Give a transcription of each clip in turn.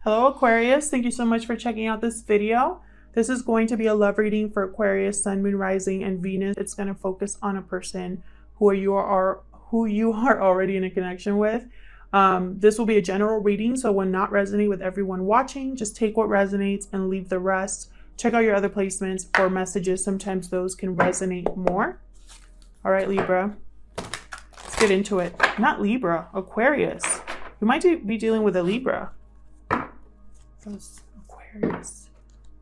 Hello Aquarius, thank you so much for checking out this video. This is going to be a love reading for Aquarius, Sun, Moon, Rising, and Venus. It's going to focus on a person who you are already in a connection with. This will be a general reading, so it will not resonate with everyone watching. Just take what resonates and leave the rest. Check out your other placements or messages. Sometimes those can resonate more. All right, Libra, let's get into it. Not Libra, Aquarius. You might be dealing with a Libra. Aquarius.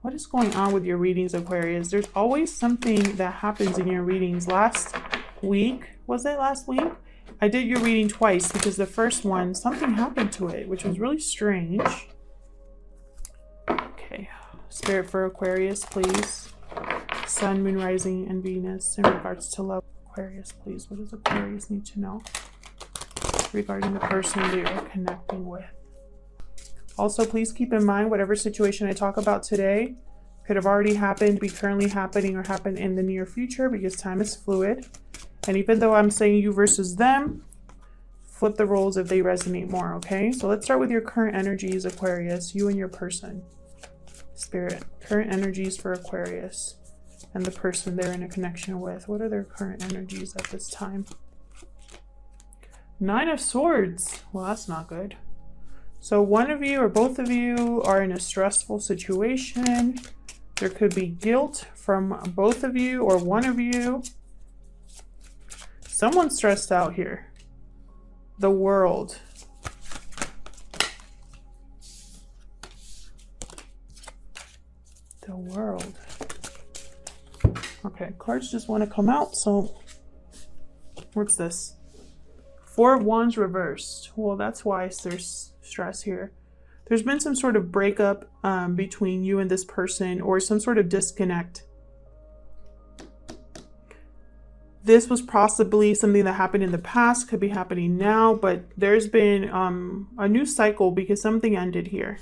What is going on with your readings, Aquarius? There's always something that happens in your readings. Last week, was it last week? I did your reading twice because the first one, something happened to it, which was really strange. Okay, Spirit for Aquarius, please. Sun, Moon, Rising, and Venus in regards to love. Aquarius, please. What does Aquarius need to know regarding the person they are connecting with? Also, please keep in mind whatever situation I talk about today could have already happened, be currently happening, or happen in the near future because time is fluid. And even though I'm saying you versus them, flip the roles if they resonate more, okay? So let's start with your current energies, Aquarius, you and your person. Spirit, current energies for Aquarius and the person they're in a connection with. What are their current energies at this time? Nine of Swords. Well, that's not good. So one of you or both of you are in a stressful situation. There could be guilt from both of you or one of you. Someone's stressed out here. The World. The World. Okay, cards just want to come out, so what's this? Four of Wands reversed. Well, that's why there's stress here. There's been some sort of breakup between you and this person, or some sort of disconnect. This was possibly something that happened in the past, could be happening now, but there's been a new cycle because something ended here.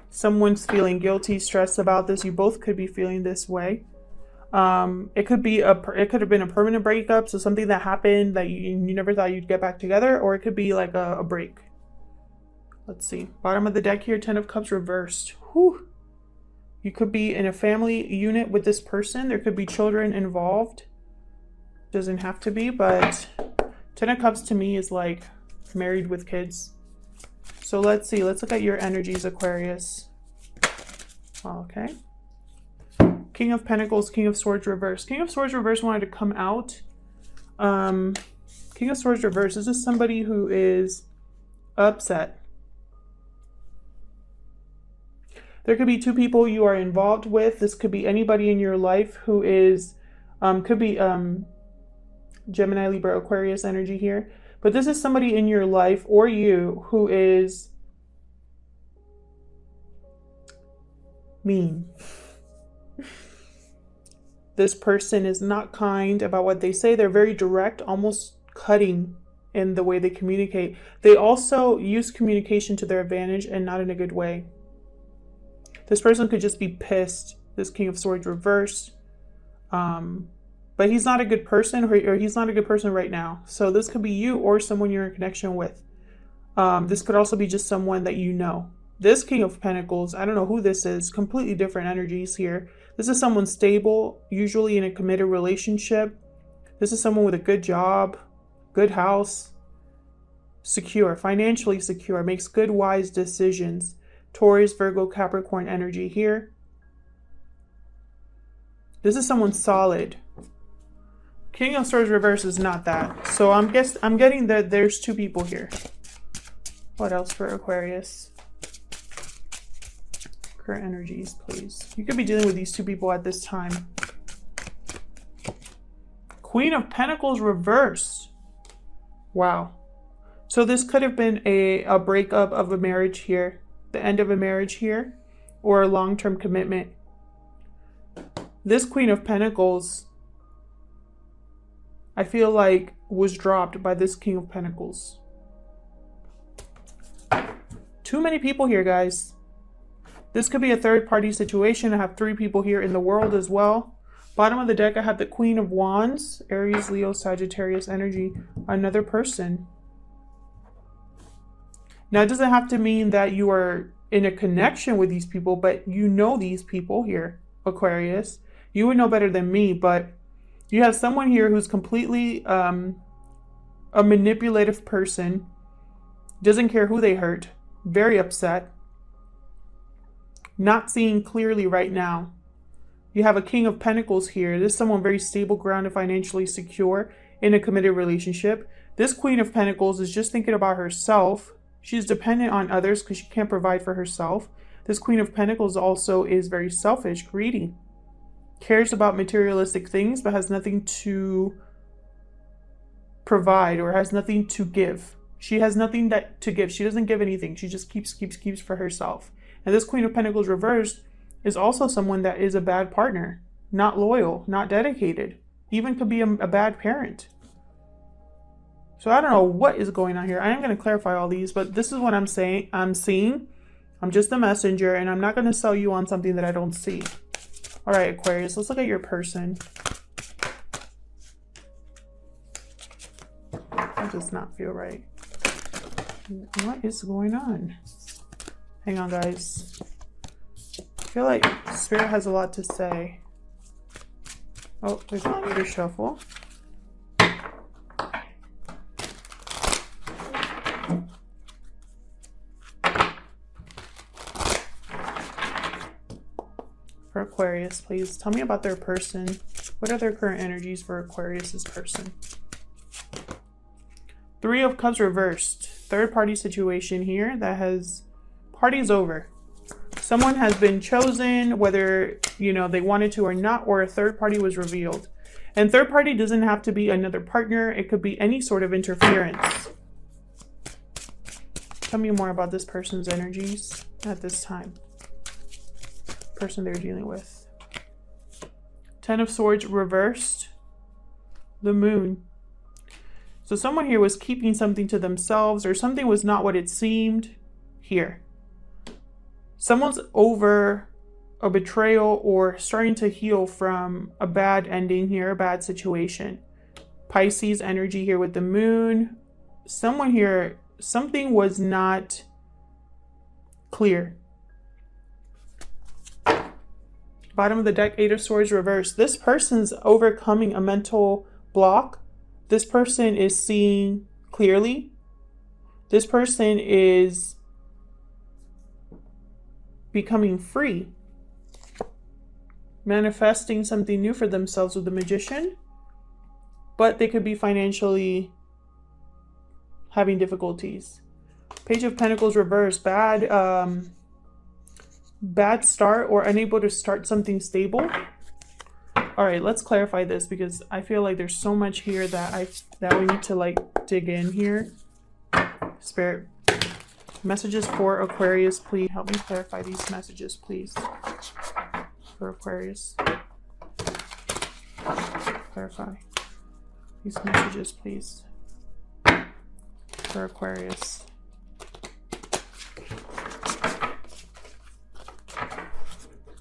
Someone's feeling guilty, stressed about this. You both could be feeling this way. It could have been a permanent breakup, so something that happened that you never thought you'd get back together, or it could be like a break. Let's see. Bottom of the deck here, Ten of Cups reversed. Whew. You could be in a family unit with this person. There could be children involved. Doesn't have to be, but Ten of Cups to me is like married with kids. So let's see. Let's look at your energies, Aquarius. Okay. King of Pentacles, King of Swords reverse. King of Swords reverse wanted to come out. King of Swords reverse. This is somebody who is upset. There could be two people you are involved with. This could be anybody in your life who is, could be Gemini, Libra, Aquarius energy here. But this is somebody in your life or you who is mean. This person is not kind about what they say. They're very direct, almost cutting in the way they communicate. They also use communication to their advantage and not in a good way. This person could just be pissed. This King of Swords reversed. But he's not a good person, or he's not a good person right now. So this could be you or someone you're in connection with. This could also be just someone that you know. This King of Pentacles, I don't know who this is. Completely different energies here. This is someone stable, usually in a committed relationship. This is someone with a good job, good house, secure, financially secure, makes good, wise decisions. Taurus, Virgo, Capricorn energy here. This is someone solid. King of Swords reverse is not that. So I'm getting that there's two people here. What else for Aquarius? Current energies, please. You could be dealing with these two people at this time. Queen of Pentacles reversed. Wow. So this could have been a breakup of a marriage here. The end of a marriage here. Or a long-term commitment. This Queen of Pentacles, I feel like, was dropped by this King of Pentacles. Too many people here, guys. This could be a third-party situation. I have three people here in the world as well. Bottom of the deck, I have the Queen of Wands, Aries, Leo, Sagittarius energy. Another person. Now, it doesn't have to mean that you are in a connection with these people, but you know these people here, Aquarius. You would know better than me, but you have someone here who's completely a manipulative person, doesn't care who they hurt, very upset, not seeing clearly right now. You have a King of Pentacles here. This is someone very stable, grounded, financially secure in a committed relationship. This Queen of Pentacles is just thinking about herself. She's dependent on others because she can't provide for herself. This Queen of Pentacles also is very selfish, greedy, cares about materialistic things, but has nothing to provide or has nothing to give. She has nothing to give. She doesn't give anything. She just keeps for herself. And this Queen of Pentacles reversed is also someone that is a bad partner, not loyal, not dedicated, even could be a bad parent. So I don't know what is going on here. I am going to clarify all these, but this is what I'm saying. I'm seeing. I'm just a messenger, and I'm not going to sell you on something that I don't see. All right, Aquarius, let's look at your person. That does not feel right. What is going on? Hang on, guys. I feel like Spirit has a lot to say. Oh, there's a meter shuffle. For Aquarius, please tell me about their person. What are their current energies for Aquarius's person? Three of Cups reversed. Third party situation here that has party's over. Someone has been chosen, whether, you know, they wanted to or not, or a third party was revealed. And third party doesn't have to be another partner. It could be any sort of interference. Tell me more about this person's energies at this time. Person they're dealing with. Ten of Swords reversed. The Moon. So someone here was keeping something to themselves, or something was not what it seemed here. Someone's over a betrayal or starting to heal from a bad ending here, a bad situation. Pisces energy here with the Moon. Someone here, something was not clear. Bottom of the deck, Eight of Swords reversed. This person's overcoming a mental block. This person is seeing clearly. This person is becoming free. Manifesting something new for themselves with the Magician. But they could be financially having difficulties. Page of Pentacles reversed. Bad start or unable to start something stable. All right, let's clarify this because I feel like there's so much here that we need to like dig in here. Spirit, messages for Aquarius, please help me clarify these messages, please. For Aquarius, clarify these messages, please. For Aquarius.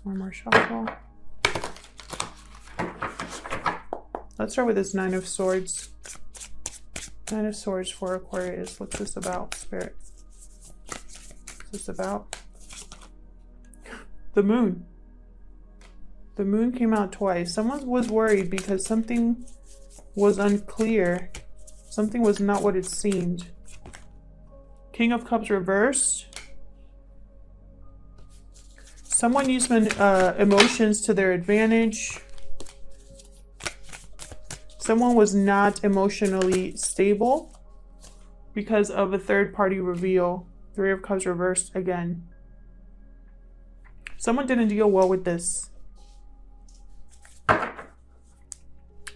One more shuffle. Let's start with this Nine of Swords. Nine of Swords for Aquarius. What's this about, Spirit? What's this about? The Moon. The Moon came out twice. Someone was worried because something was unclear. Something was not what it seemed. King of Cups reversed. Someone used emotions to their advantage. Someone was not emotionally stable because of a third party reveal. Three of Cups reversed again. Someone didn't deal well with this.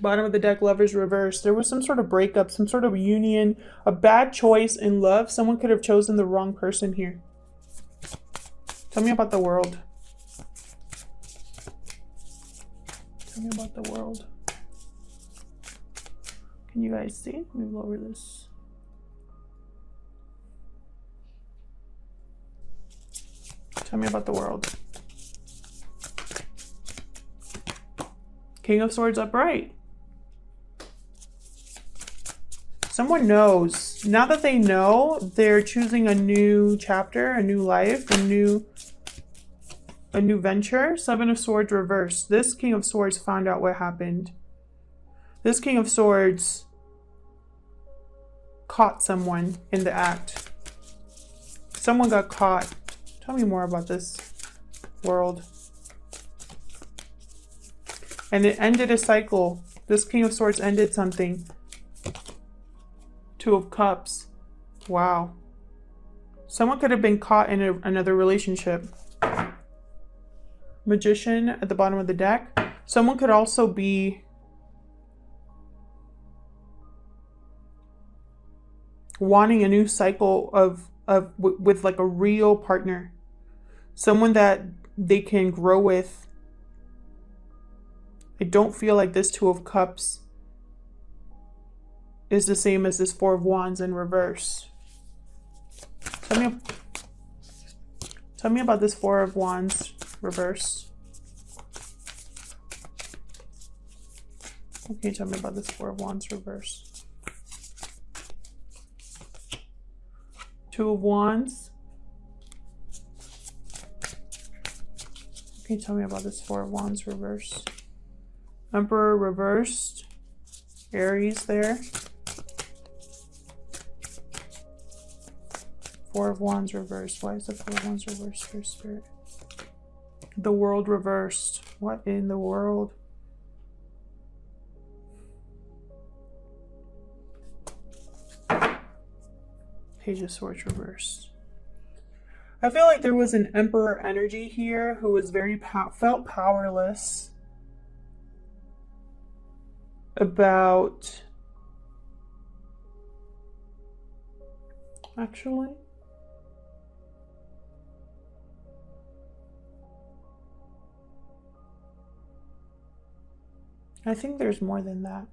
Bottom of the deck, Lovers reversed. There was some sort of breakup, some sort of union, a bad choice in love. Someone could have chosen the wrong person here. Tell me about the World. Tell me about the World. Can you guys see? Let me lower this. Tell me about the World. King of Swords upright. Someone knows. Now that they know, they're choosing a new chapter, a new life, a new venture. Seven of Swords reversed. This King of Swords found out what happened. This King of Swords caught someone in the act. Someone got caught. Tell me more about this world. And it ended a cycle. This King of Swords ended something. Two of Cups. Wow. Someone could have been caught in another relationship. Magician at the bottom of the deck. Someone could also be wanting a new cycle with like a real partner. Someone that they can grow with. I don't feel like this Two of Cups is the same as this Four of Wands in reverse. Tell me about this Four of Wands reverse. Okay, tell me about this Four of Wands reverse. Two of Wands. Okay, tell me about this Four of Wands reverse. Emperor reversed. Aries there. Four of Wands reversed. Why is the Four of Wands reversed for Spirit? The World reversed. What in the world? Page of Swords reversed. I feel like there was an Emperor energy here who was very felt powerless about actually I think there's more than that.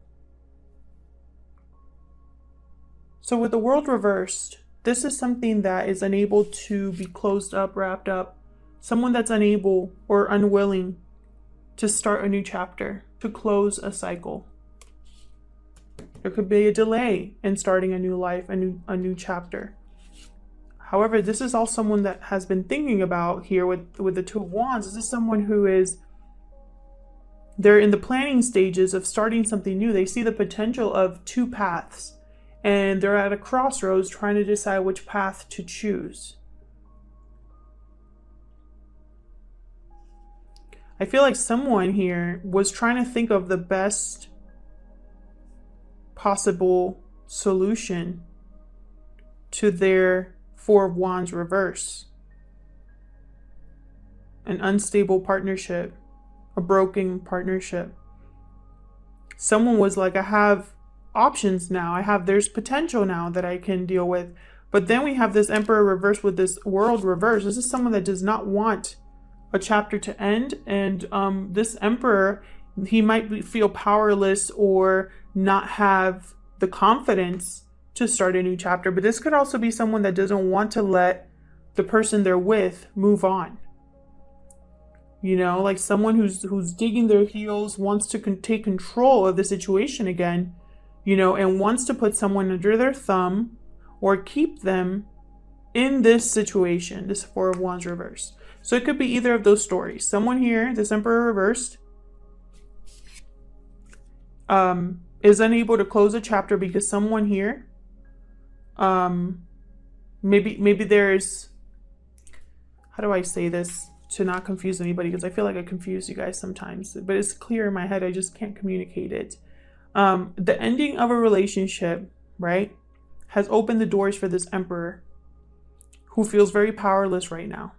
So with the World reversed, this is something that is unable to be closed up, wrapped up. Someone that's unable or unwilling to start a new chapter, to close a cycle. There could be a delay in starting a new life, a new chapter. However, this is all someone that has been thinking about here with the Two of Wands. This is someone who is, they're in the planning stages of starting something new. They see the potential of two paths, and they're at a crossroads trying to decide which path to choose. I feel like someone here was trying to think of the best possible solution to their Four of Wands reverse. An unstable partnership, a broken partnership. Someone was like, I have options now. There's potential now that I can deal with. But then we have this Emperor reverse with this World reverse. This is someone that does not want a chapter to end. And this Emperor, he might feel powerless or not have the confidence to start a new chapter. But this could also be someone that doesn't want to let the person they're with move on. You know, like someone who's digging their heels, wants to take control of the situation again, you know, and wants to put someone under their thumb or keep them in this situation, this Four of Wands reverse. So it could be either of those stories. Someone here, this Emperor reversed, is unable to close a chapter because someone here, maybe there's, how do I say this to not confuse anybody, because I feel like I confuse you guys sometimes, but it's clear in my head, I just can't communicate it. The ending of a relationship, right, has opened the doors for this Emperor who feels very powerless right now.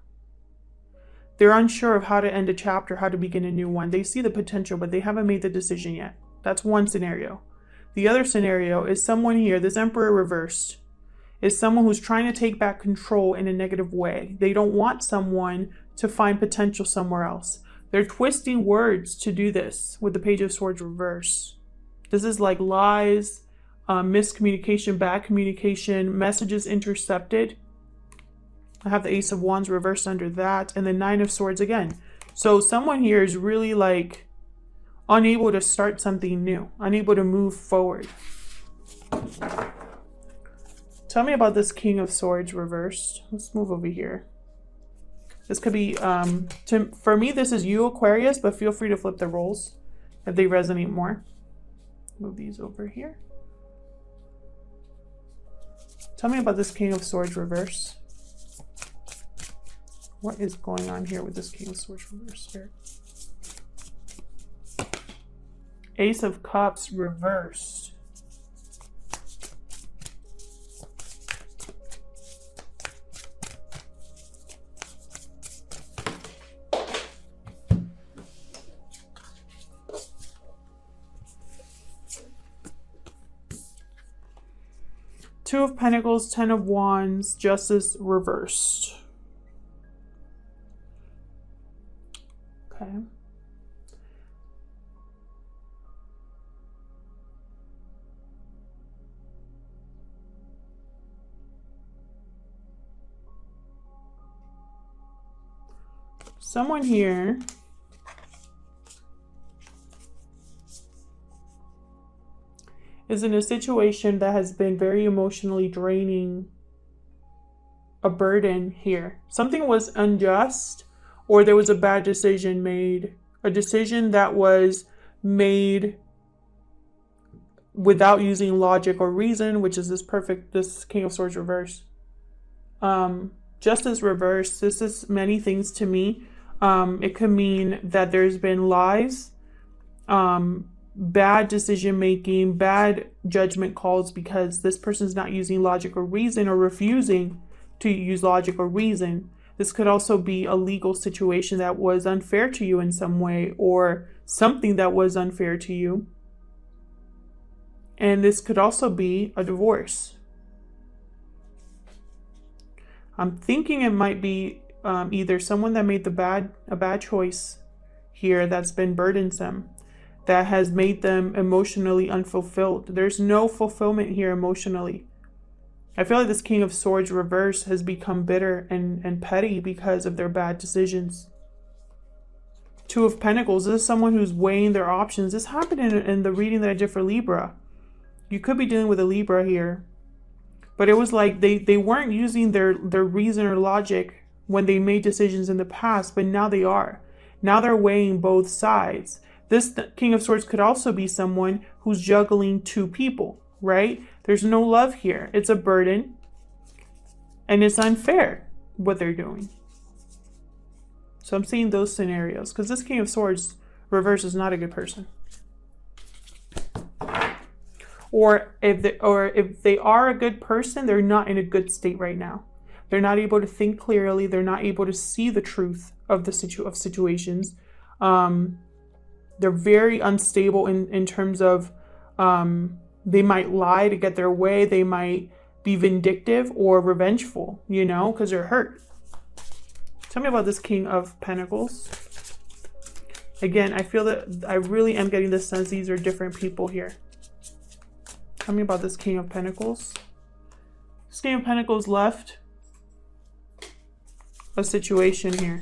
They're unsure of how to end a chapter, how to begin a new one. They see the potential, but they haven't made the decision yet. That's one scenario. The other scenario is someone here, this Emperor reversed, is someone who's trying to take back control in a negative way. They don't want someone to find potential somewhere else. They're twisting words to do this with the Page of Swords reverse. This is like lies, miscommunication, bad communication, messages intercepted. I have the Ace of Wands reversed under that, and the Nine of Swords again. So someone here is really like unable to start something new, unable to move forward. Tell me about this King of Swords reversed. Let's move over here. This could be, for me, this is you, Aquarius, but feel free to flip the roles if they resonate more. Move these over here. Tell me about this King of Swords reverse. What is going on here with this King of Swords reverse here? Ace of Cups reversed. Two of Pentacles, Ten of Wands, Justice reversed. Okay. Someone here is in a situation that has been very emotionally draining, a burden here. Something was unjust, or there was a bad decision made, a decision that was made without using logic or reason, which is this King of Swords reverse. Justice reverse, this is many things to me. It could mean that there's been lies, bad decision making, bad judgment calls because this person's not using logic or reason, or refusing to use logic or reason. This could also be a legal situation that was unfair to you in some way, or something that was unfair to you. And this could also be a divorce. I'm thinking it might be either someone that made a bad choice here that's been burdensome, that has made them emotionally unfulfilled. There's no fulfillment here emotionally. I feel like this King of Swords reverse has become bitter and petty because of their bad decisions. Two of Pentacles, this is someone who's weighing their options. This happened in the reading that I did for Libra. You could be dealing with a Libra here. But it was like they weren't using their reason or logic when they made decisions in the past, but now they are. Now they're weighing both sides. This King of Swords could also be someone who's juggling two people, right? There's no love here. It's a burden. And it's unfair what they're doing. So I'm seeing those scenarios. Because this King of Swords reverse is not a good person. Or if they are a good person, they're not in a good state right now. They're not able to think clearly. They're not able to see the truth of situations. They're very unstable in terms of they might lie to get their way. They might be vindictive or revengeful, you know, because they're hurt. Tell me about this King of Pentacles. Again, I feel that I really am getting the sense these are different people here. Tell me about this King of Pentacles. This King of Pentacles left a situation here.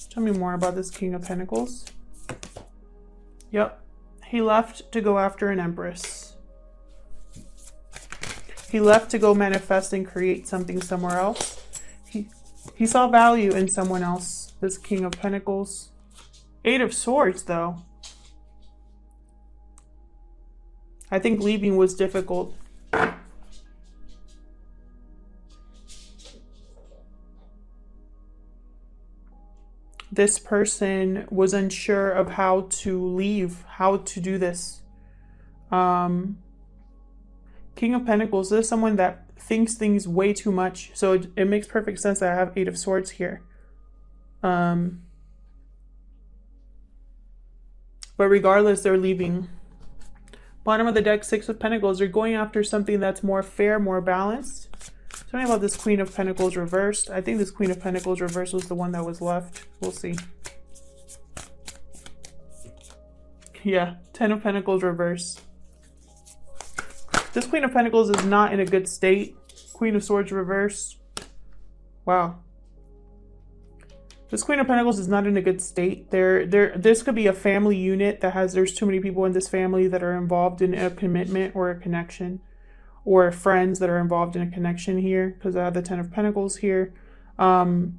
Tell me more about this King of Pentacles. Yep. He left to go after an Empress. He left to go manifest and create something somewhere else. He saw value in someone else. This King of Pentacles. Eight of Swords, though. I think leaving was difficult. This person was unsure of how to leave, how to do this. King of Pentacles, this is someone that thinks things way too much. So it makes perfect sense that I have Eight of Swords here. But regardless, they're leaving. Bottom of the deck, Six of Pentacles. They're going after something that's more fair, more balanced. Tell me about this Queen of Pentacles reversed. I think this Queen of Pentacles reversed was the one that was left. We'll see. Yeah, Ten of Pentacles reversed. This Queen of Pentacles is not in a good state. Queen of Swords reversed. Wow. This Queen of Pentacles is not in a good state. This could be a family unit that there's too many people in this family that are involved in a commitment or a connection. or friends that are involved in a connection here, because I have the Ten of Pentacles here.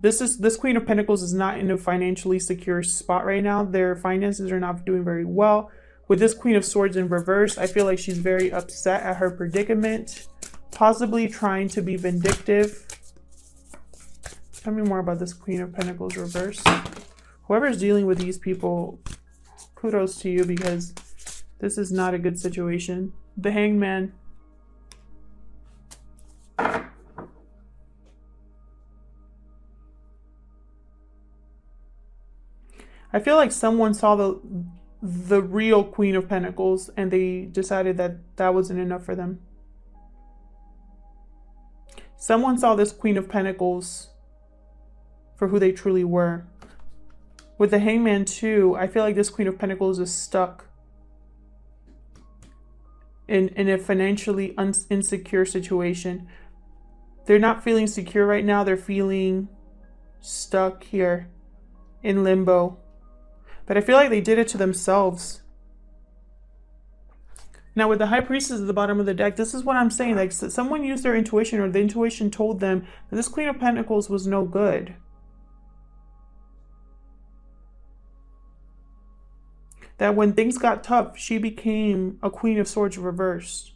This Queen of Pentacles is not in a financially secure spot right now. Their finances are not doing very well. With this Queen of Swords in reverse, I feel like she's very upset at her predicament, possibly trying to be vindictive. Tell me more about this Queen of Pentacles reverse. Whoever's dealing with these people, kudos to you, because this is not a good situation. The Hanged Man. I feel like someone saw the real Queen of Pentacles and they decided that that wasn't enough for them. Someone saw this Queen of Pentacles for who they truly were. With the Hangman too, I feel like this Queen of Pentacles is stuck in a financially insecure situation. They're not feeling secure right now. They're feeling stuck here in limbo. But I feel like they did it to themselves. Now with the High Priestess at the bottom of the deck, this is what I'm saying. Like someone used their intuition, or the intuition told them that this Queen of Pentacles was no good. That when things got tough, she became a Queen of Swords reversed.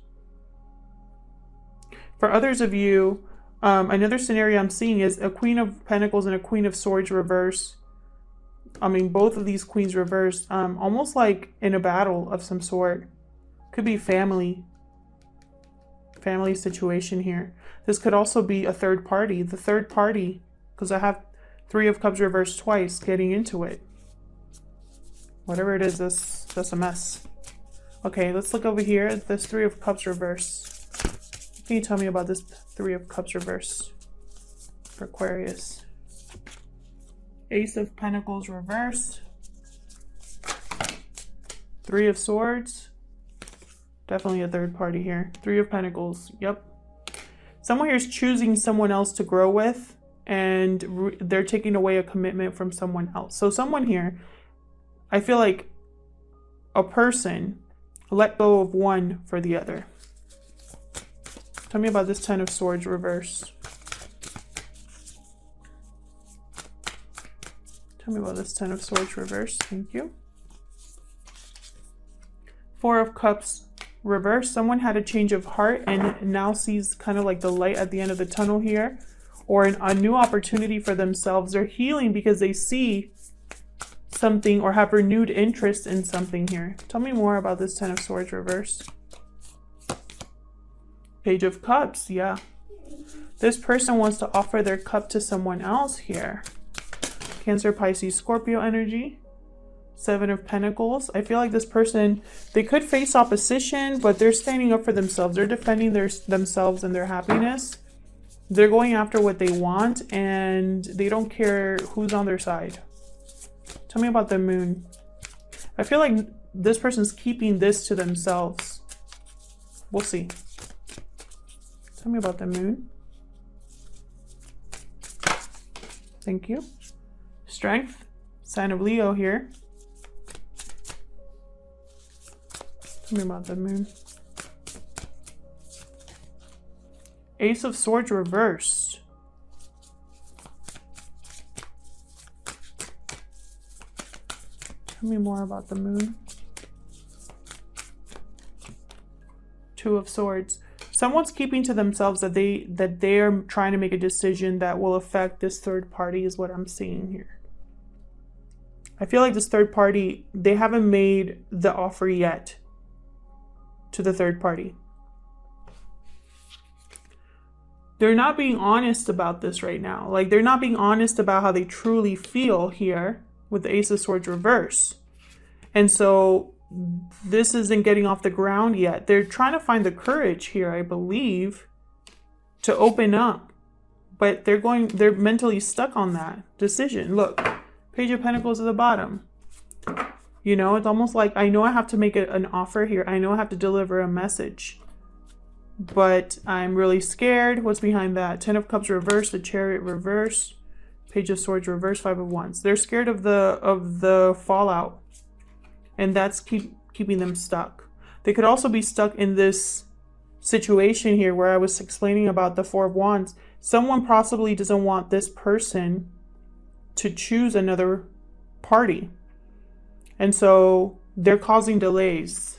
For others of you, another scenario I'm seeing is a Queen of Pentacles and a Queen of Swords reversed. I mean, both of these queens reversed, almost like in a battle of some sort. Could be family situation here. This could also be a third party. The third party, because I have Three of Cups reversed twice, getting into it. Whatever it is, that's a mess. Okay, let's look over here. This Three of Cups reversed. What can you tell me about this Three of Cups reversed for Aquarius? Ace of Pentacles reversed. Three of Swords. Definitely a third party here. Three of Pentacles. Yep. Someone here is choosing someone else to grow with, and they're taking away a commitment from someone else. So someone here, I feel like a person let go of one for the other. Tell me about this Ten of Swords reversed. Tell me about this Ten of Swords reversed. Thank you. Four of Cups reversed. Someone had a change of heart and now sees kind of like the light at the end of the tunnel here, or a new opportunity for themselves. They're healing because they see something or have renewed interest in something here. Tell me more about this Ten of Swords reversed. Page of Cups. Yeah. This person wants to offer their cup to someone else here. Cancer, Pisces, Scorpio energy. Seven of Pentacles. I feel like this person, they could face opposition, but they're standing up for themselves. They're defending themselves and their happiness. They're going after what they want, and they don't care who's on their side. Tell me about the Moon. I feel like this person's keeping this to themselves. We'll see. Tell me about the Moon. Thank you. Strength, sign of Leo here. Tell me about the Moon. Ace of Swords reversed. Tell me more about the Moon. Two of Swords. Someone's keeping to themselves that they are trying to make a decision that will affect this third party, is what I'm seeing here. I feel like this third party, they haven't made the offer yet to the third party. They're not being honest about this right now. Like, they're not being honest about how they truly feel here with the Ace of Swords reverse. And so this isn't getting off the ground yet. They're trying to find the courage here, I believe, to open up. But they're mentally stuck on that decision. Look, Page of Pentacles at the bottom. You know, it's almost like, I know I have to make an offer here. I know I have to deliver a message. But I'm really scared. What's behind that? Ten of Cups reversed, the Chariot reversed, Page of Swords reversed, Five of Wands. They're scared of the fallout. And that's keeping them stuck. They could also be stuck in this situation here where I was explaining about the Four of Wands, someone possibly doesn't want this person to choose another party. And so they're causing delays.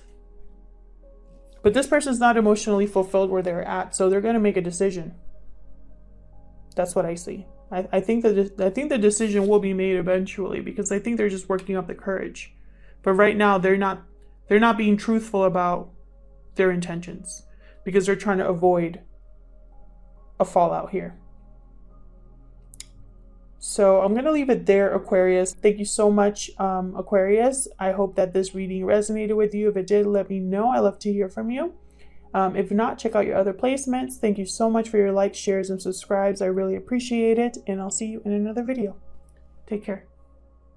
But this person's not emotionally fulfilled where they're at, so they're going to make a decision. That's what I see. I think the decision will be made eventually, because I think they're just working up the courage. But right now they're not being truthful about their intentions, because they're trying to avoid a fallout here. So I'm going to leave it there, Aquarius. Thank you so much, Aquarius. I hope that this reading resonated with you. If it did, let me know. I love to hear from you. If not, check out your other placements. Thank you so much for your likes, shares, and subscribes. I really appreciate it. And I'll see you in another video. Take care.